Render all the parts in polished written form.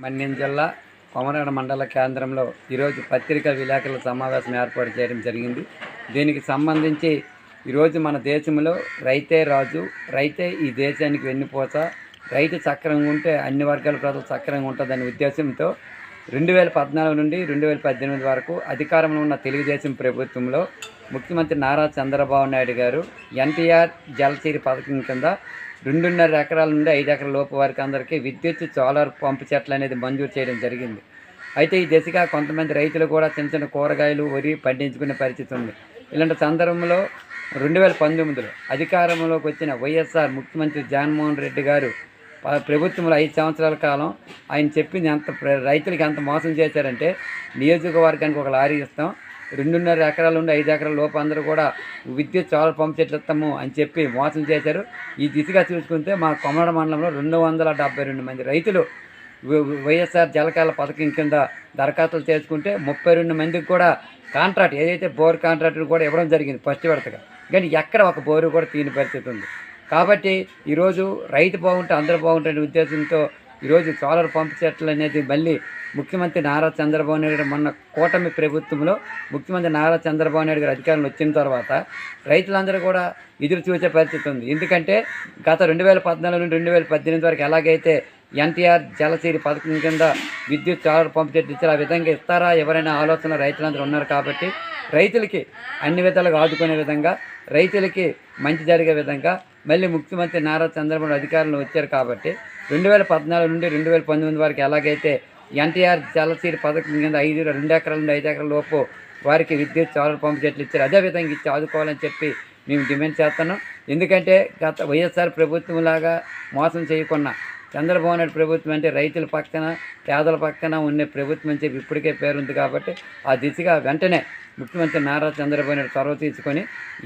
మన్యం జిల్లా కొమరాడ మండల కేంద్రంలో ఈరోజు పత్రికా విలేకరుల సమావేశం ఏర్పాటు చేయడం జరిగింది. దీనికి సంబంధించి ఈరోజు మన దేశంలో రైతే రాజు, రైతే ఈ దేశానికి వెన్నుపోత, రైతు సక్రమంగా ఉంటే అన్ని వర్గాల ప్రజలు సక్రమంగా ఉంటుందనే ఉద్దేశంతో 2014 నుండి 2018 వరకు అధికారంలో ఉన్న తెలుగుదేశం ప్రభుత్వంలో ముఖ్యమంత్రి నారా చంద్రబాబు నాయుడు గారు ఎన్టీఆర్ జలసిరి పథకం కింద 2.5 ఎకరాల నుండి 5 ఎకరాల లోపు వారికి అందరికీ విద్యుత్ సోలార్ పంపు చెట్లు అనేది మంజూరు చేయడం జరిగింది. అయితే ఈ దిశగా కొంతమంది రైతులు కూడా చిన్న చిన్న కూరగాయలు, వరి పండించుకునే పరిస్థితి ఉంది. ఇలాంటి సందర్భంలో 2019లో అధికారంలోకి వచ్చిన వైఎస్ఆర్ ముఖ్యమంత్రి జగన్మోహన్ రెడ్డి గారు ప్రభుత్వంలో 5 సంవత్సరాల కాలం ఆయన చెప్పింది రైతులకి ఎంత మోసం చేశారంటే, నియోజకవర్గానికి ఒక లారీ ఇస్తాం, 2.5 ఎకరాల నుండి 5 ఎకరాల లోపు అందరూ కూడా విద్యుత్ సోలార్ పంపు చెట్లు ఇస్తాము అని చెప్పి మోసం చేశారు. ఈ దిశగా చూసుకుంటే మా కొమరాడ మండలంలో 272 మంది రైతులు వైఎస్ఆర్ జలకాల పథకం కింద దరఖాస్తులు చేసుకుంటే 32 మందికి కూడా కాంట్రాక్ట్ ఏదైతే బోర్ కాంట్రాక్ట్ కూడా ఇవ్వడం జరిగింది ఫస్ట్ విడతగా. కానీ ఎక్కడ ఒక బోరు కూడా తీని పరిస్థితి ఉంది. కాబట్టి ఈరోజు రైతు బాగుంటే అందరూ బాగుంటే ఉద్దేశంతో ఈరోజు సోలార్ పంపు చెట్లు అనేది మళ్ళీ ముఖ్యమంత్రి నారా చంద్రబాబు నాయుడు గారు మొన్న కూటమి ప్రభుత్వంలో ముఖ్యమంత్రి నారా చంద్రబాబు నాయుడు గారు అధికారంలో వచ్చిన తర్వాత రైతులందరూ కూడా ఎదురు చూసే పరిస్థితి ఉంది. ఎందుకంటే గత 2014 నుండి 2018 వరకు ఎలాగైతే ఎన్టీఆర్ జలసిరి పథకం కింద విద్యుత్ సోలార్ పంపు చెట్లు ఇచ్చారు, ఆ విధంగా ఇస్తారా ఎవరైనా ఆలోచన రైతులందరూ ఉన్నారు. కాబట్టి రైతులకి అన్ని విధాలుగా ఆదుకునే విధంగా, రైతులకి మంచి జరిగే విధంగా మళ్ళీ ముఖ్యమంత్రి నారా చంద్రబాబు అధికారంలో వచ్చారు. కాబట్టి 2014 నుండి 2019 వరకు ఎలాగైతే ఎన్టీఆర్ జలసిరి పథకం కింద 2 ఎకరాల నుండి 5 ఎకరాల లోపు వారికి విద్యుత్ సోలార్ పంపు చెట్లు ఇచ్చారు, అదేవిధంగా ఇచ్చి ఆదుకోవాలని చెప్పి మేము డిమాండ్ చేస్తున్నాం. ఎందుకంటే గత వైఎస్ఆర్ ప్రభుత్వం లాగా మోసం చేయకుండా చంద్రబాబు నాయుడు ప్రభుత్వం అంటే రైతుల పక్కన, పేదల పక్కన ఉండే ప్రభుత్వం అని చెప్పి ఇప్పటికే పేరుంది. కాబట్టి ఆ దిశగా వెంటనే ముఖ్యమంత్రి నారా చంద్రబాబు నాయుడు చొరవ తీసుకొని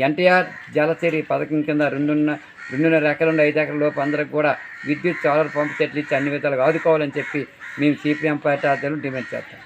ఎన్టీఆర్ జలసిరి పథకం కింద 2.5 ఎకరాల నుండి 5 ఎకరాల లోపు అందరికి కూడా విద్యుత్ సోలార్ పంపు చెట్లు ఇచ్చి అన్ని విధాలుగా ఆదుకోవాలని చెప్పి మేము సిపిఎం పార్టీ ఆధ్వర్యంలో డిమాండ్ చేస్తాం.